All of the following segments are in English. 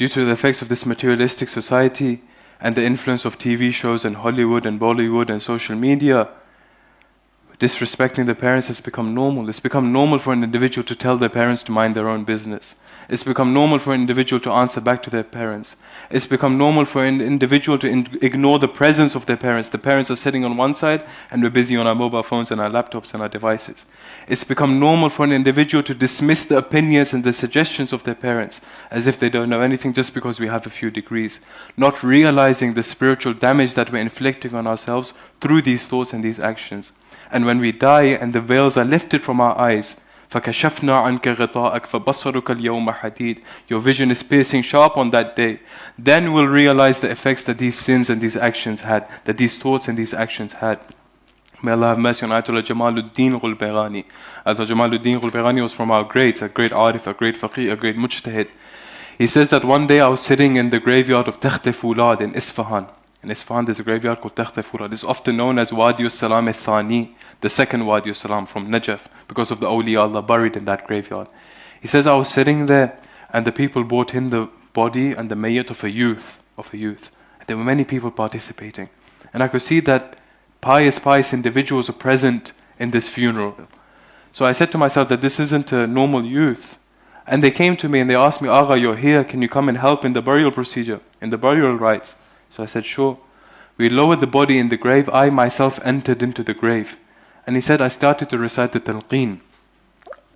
due to the effects of this materialistic society and the influence of TV shows and Hollywood and Bollywood and social media, disrespecting the parents has become normal. It's become normal for an individual to tell their parents to mind their own business. It's become normal for an individual to answer back to their parents. It's become normal for an individual to ignore the presence of their parents. The parents are sitting on one side and we're busy on our mobile phones and our laptops and our devices. It's become normal for an individual to dismiss the opinions and the suggestions of their parents as if they don't know anything just because we have a few degrees, not realizing the spiritual damage that we're inflicting on ourselves through these thoughts and these actions. And when we die and the veils are lifted from our eyes, فَكَشَفْنَا عَنْكَ غِطَاءَكَ فَبَصَّرُكَ الْيَوْمَ حَدِيدٌ, your vision is piercing sharp on that day. Then we'll realize the effects that these sins and these actions had, that these thoughts and these actions had. May Allah have mercy on Ayatollah Jamaluddin Ghulbaghani. Ayatollah Jamaluddin Ghulbaghani was from our greats, a great arif, a great faqih, a great mujtahid. He says that one day I was sitting in the graveyard of Takht Fulad in Isfahan. In Isfahan there's a graveyard called Takht Fulad. It's often known as Wadi Salam al-Thani, the second Wadi Salam from Najaf, because of the awliya Allah buried in that graveyard. He says I was sitting there and the people brought in the body and the mayyat of a youth. And there were many people participating. And I could see that pious individuals are present in this funeral. So I said to myself that this isn't a normal youth. And they came to me and they asked me, Agha, you're here, can you come and help in the burial procedure, in the burial rites? So I said, sure. We lowered the body in the grave. I myself entered into the grave. And he said, I started to recite the talqeen.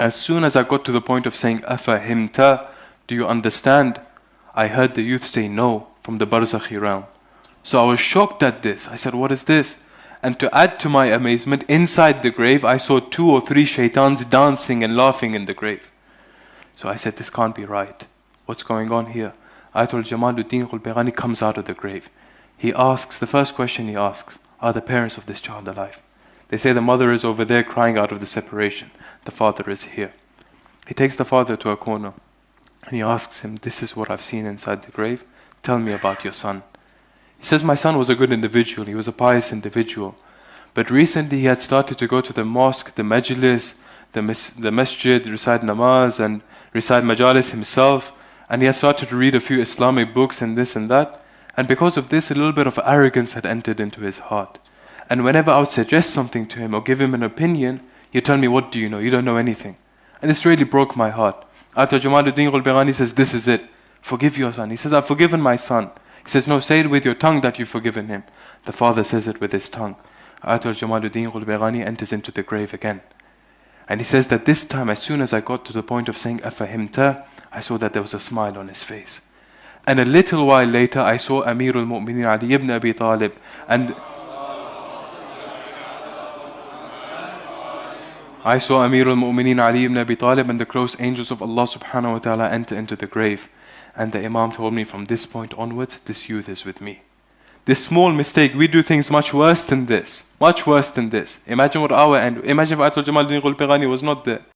As soon as I got to the point of saying, Afahimta, do you understand? I heard the youth say no from the barzakhi realm. So I was shocked at this. I said, what is this? And to add to my amazement, inside the grave, I saw 2 or 3 shaitans dancing and laughing in the grave. So I said, this can't be right. What's going on here? Ayatollah Jamaluddin Ghulbaghani comes out of the grave. He asks, the first question he asks, are the parents of this child alive? They say the mother is over there crying out of the separation. The father is here. He takes the father to a corner and he asks him, this is what I've seen inside the grave. Tell me about your son. He says, my son was a good individual. He was a pious individual. But recently he had started to go to the mosque, the majlis, the masjid, recite namaz and recite majalis himself. And he had started to read a few Islamic books and this and that. And because of this, a little bit of arrogance had entered into his heart. And whenever I would suggest something to him or give him an opinion, he'd tell me, what do you know? You don't know anything. And this really broke my heart. Ayatollah Jamaluddin Ghulbaghani says, this is it. Forgive your son. He says, I've forgiven my son. He says, no, say it with your tongue that you've forgiven him. The father says it with his tongue. Ayatollah Jamaluddin Ghulbaghani enters into the grave again. And he says that this time, as soon as I got to the point of saying, Afahimta, I saw that there was a smile on his face. And a little while later, I saw Amirul Mu'mineen Ali ibn Abi Talib. And I saw Amirul Mu'mineen Ali ibn Abi Talib and the close angels of Allah subhanahu wa ta'ala enter into the grave. And the Imam told me, from this point onwards, this youth is with me. This small mistake, we do things much worse than this. Much worse than this. Imagine what our end. Imagine if Ayatollah Jamaluddin Ghulbaghani was not there.